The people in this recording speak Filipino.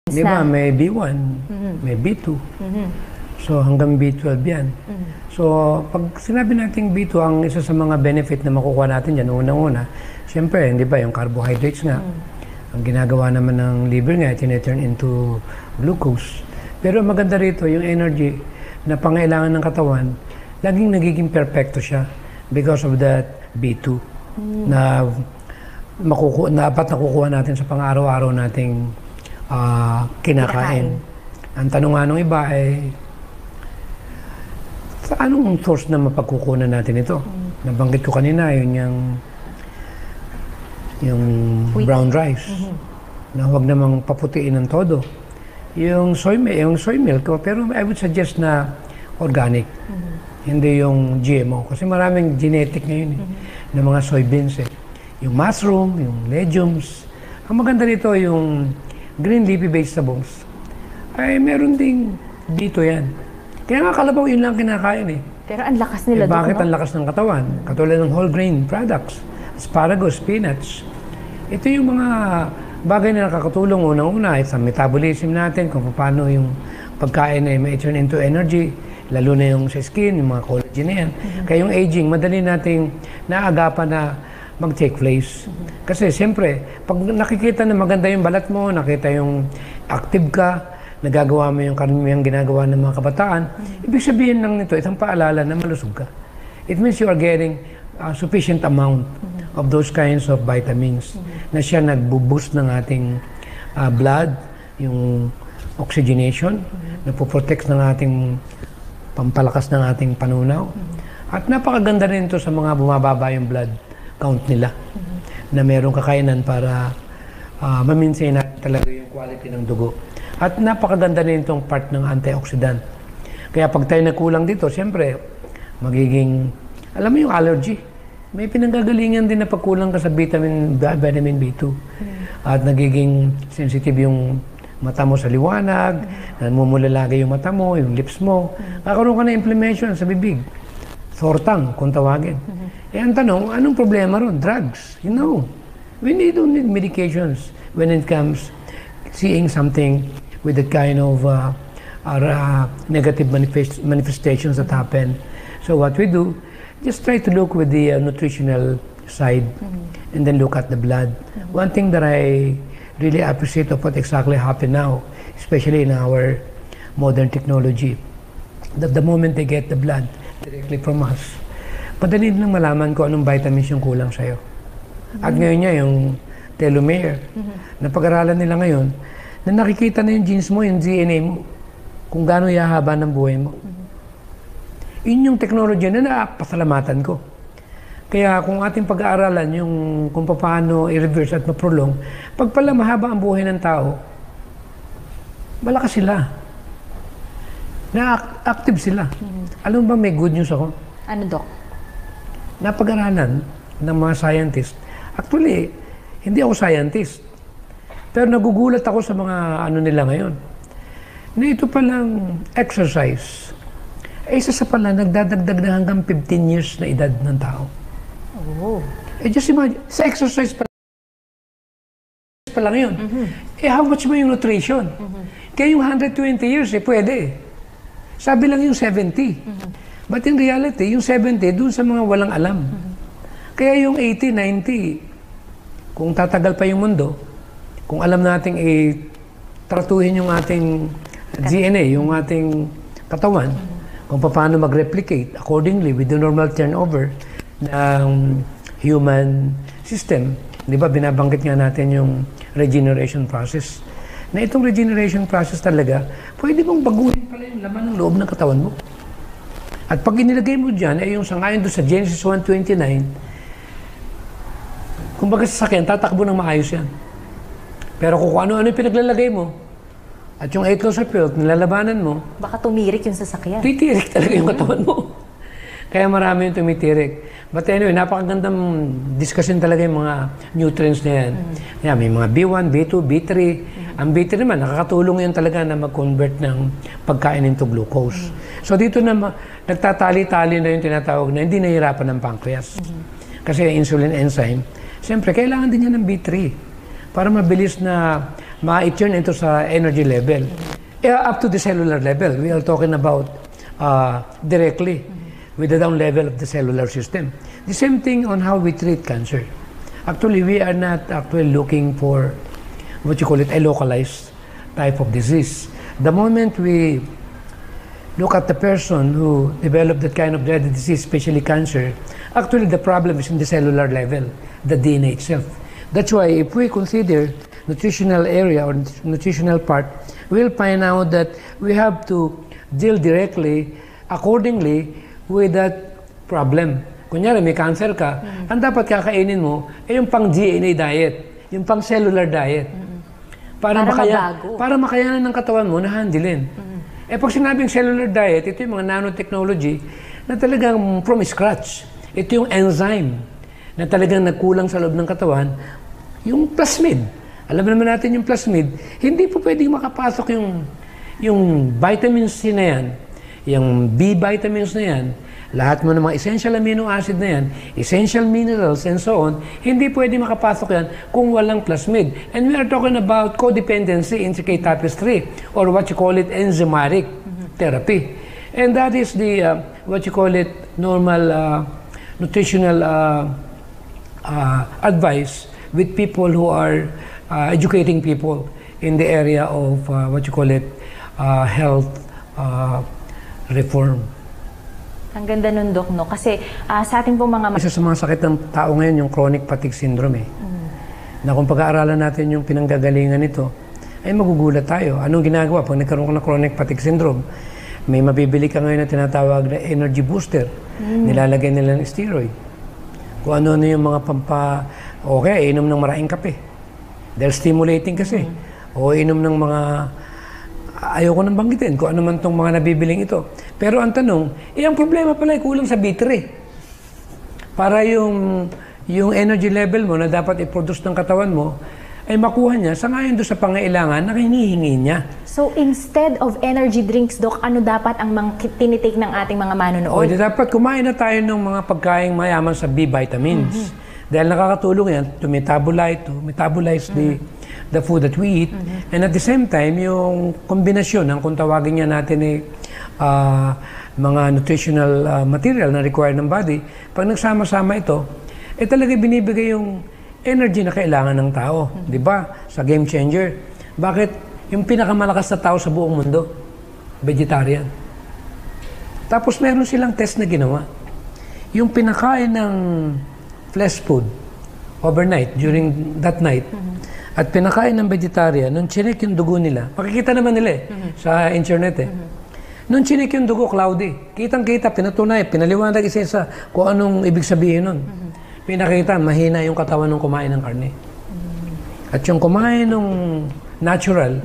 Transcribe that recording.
Di ba, may B1, may B2. So hanggang B12 yan. So pag sinabi natin B2, ang isa sa mga benefit na makukuha natin dyan, unang-una, siyempre, hindi ba, yung carbohydrates nga, ang ginagawa naman ng liver nga, tine-turn into glucose. Pero maganda rito, yung energy na pangailangan ng katawan, laging nagiging perfecto siya because of that B2 na dapat nakukuha natin sa pang-araw-araw nating kinakain. Ang tanong nga nung iba ay, sa anong source na mapagkukunan natin ito? Nabanggit ko kanina, yung brown rice. Na huwag namang paputiin ng todo. Yung soy milk, pero I would suggest na organic. Hindi yung GMO. Kasi maraming genetic ngayon ng mga soybeans. Yung mushroom, yung legumes. Ang maganda nito yung green leafy vegetables. Ay meron ding dito yan. Kaya nga kalabaw yun lang kinakain Pero ang lakas nila doon, bakit ang lakas ng katawan? Katulad ng whole grain products, asparagus, spinach. Ito yung mga bagay na nakakatulong unang-una sa metabolism natin, kung paano yung pagkain ay ma-turn into energy, lalo na yung sa skin, yung mga collagen na yan. Kaya yung aging, madali nating naagapan na mag-take place. Kasi siyempre, pag nakikita na maganda yung balat mo, nakita yung active ka, nagagawa mo yung karamihan ginagawa ng mga kabataan, ibig sabihin lang nito, isang paalala na malusog ka. It means you are getting sufficient amount of those kinds of vitamins na siya nagbo-boost ng ating blood, yung oxygenation, nagpo-protect ng ating pampalakas ng ating panunaw. At napakaganda rin ito sa mga bumababa yung blood count nila na merong kakainan para ma-maintain natin talaga yung quality ng dugo. At napakaganda rin itong part ng antioxidant. Kaya pag tayo nagkulang dito, siyempre, magiging, alam mo yung allergy, may pinanggagalingan din na pagkulang ka sa vitamin B2. At nagiging sensitive yung mata mo sa liwanag, namumulalagay yung mata mo, yung lips mo. Kakaroon ka na inflammation sa bibig. Sortang, kung tawagin. Ang tanong, anong problema ron? Drugs. You know, we don't need medications when it comes seeing something with that kind of negative manifestations that happen. So what we do, just try to look with the nutritional side and then look at the blood. One thing that I really appreciate of what exactly happened now, especially in our modern technology, that the moment they get the blood directly from us, madali lang malaman ko anong vitamins yung kulang sa'yo. At ngayon niya, yung telomere, na pag-aralan nila ngayon, na nakikita na yung genes mo, yung DNA mo, kung gaano yahaba ng buhay mo. Yun yung technology na napasalamatan ko. Kaya kung ating pag-aaralan yung kung paano i-reverse at ma-prolong, pag pala mahaba ang buhay ng tao, malakas sila. Na-active sila. Alam mo ba may good news ako? Ano, Doc? Napag-aralan ng mga scientist. Actually, hindi ako scientist. Pero nagugulat ako sa mga ano nila ngayon. Na ito palang exercise, isa sa pala nagdadagdag na hanggang 15 years na edad ng tao. Oh. Just imagine, sa exercise pa lang yun. How much mo yung nutrition? Kaya yung 120 years, pwede. Sabi lang yung 70. But in reality, yung 70, dun sa mga walang alam. Kaya yung 80, 90, kung tatagal pa yung mundo, kung alam nating tratuhin yung ating DNA, yung ating katawan, kung paano mag-replicate accordingly with the normal turnover ng human system. Di ba, binabanggit nga natin yung regeneration process. Na itong regeneration process talaga, pwede mong baguhin pala yung laman ng loob ng katawan mo. At pag inilagay mo dyan, yung sangayon doon sa Genesis 1:29, kumbaga sa sakyan, tatakbo ng maayos yan. Pero kung ano-ano yung pinaglalagay mo, at yung 8 laws of health, nilalabanan mo, baka tumirik yung sasakyan. titirik talaga yung katawan mo. Kaya marami yung tumitirik. But anyway, napakagandang discussion talaga yung mga nutrients na yan. Yan, may mga B1, B2, B3. Ang B3 naman, nakakatulong yun talaga na mag-convert ng pagkain into glucose. So dito na nagtatali-tali na yung tinatawag na hindi nahihirapan ng pancreas. Kasi insulin enzyme, siyempre, kailangan din yan ng B3 para mabilis na ma-turn into sa energy level. Up to the cellular level, we are talking about directly with the down level of the cellular system. The same thing on how we treat cancer. Actually, we are not actually looking for what you call it, a localized type of disease. The moment we look at the person who developed that kind of dreaded disease, especially cancer, actually the problem is in the cellular level, the DNA itself. That's why if we consider nutritional area or nutritional part, we'll find out that we have to deal directly, accordingly, with that problem. Kunyari, may cancer ka, ang dapat kakainin mo ay yung pang-DNA diet, yung pang-cellular diet. Para makayanan ng katawan mo na handlein. Eh pag sinabing cellular diet, ito yung mga nanotechnology na talagang from scratch. Ito yung enzyme na talagang nagkulang sa loob ng katawan, yung plasmid. Alam naman natin yung plasmid, hindi po pwedeng makapasok yung vitamins C na yan, yung B vitamins na yan, lahat mo ng mga essential amino acid na yan, essential minerals and so on, hindi pwede makapasok yan kung walang plasmid. And we are talking about codependency in kay tapestry or what you call it enzymatic therapy. And that is the, what you call it, normal nutritional advice with people who are educating people in the area of what you call it, health reform. Ang ganda nun, Dok, no? Kasi sa ating pong mga... Isa sa mga sakit ng tao ngayon, yung chronic fatigue syndrome. Na kung pag-aaralan natin yung pinanggagalingan nito, ay magugulat tayo. Anong ginagawa pag nagkaroon ka ng chronic fatigue syndrome? May mabibili ka ngayon na tinatawag na energy booster. Nilalagay nila ng steroid. Kung ano-ano yung mga okay, inom ng maraming kape. Dahil stimulating kasi. O inom ng mga... Ayoko nang banggitin kung ano man itong mga nabibiling ito. Pero ang tanong, ang problema pala ay kulang sa B3. Para yung energy level mo na dapat i-produce ng katawan mo, ay makuha niya sa ngayon doon sa pangailangan na hinihingi niya. So instead of energy drinks, Dok, ano dapat ang tinitake ng ating mga manonood? O, dapat kumain na tayo ng mga pagkain mayaman sa B vitamins. Dahil nakakatulong yan to metabolize the food that we eat. And at the same time, yung kombinasyon ng kung tawagin niya natin mga nutritional material na required ng body, pag nagsama-sama ito, talaga binibigay yung energy na kailangan ng tao. Di ba? Sa game changer. Bakit? Yung pinakamalakas na tao sa buong mundo, vegetarian. Tapos meron silang test na ginawa. Yung pinakain ng flesh food overnight, during that night, at pinakain ng vegetarian, nung chinek yung dugo nila, makikita naman nila sa internet Nung chinek yung dugo, cloudy. Kitang-kita, pinatunay, pinaliwanag isa-isa kung anong ibig sabihin nun. Pinakita, mahina yung katawan ng kumain ng karne. At yung kumain ng natural,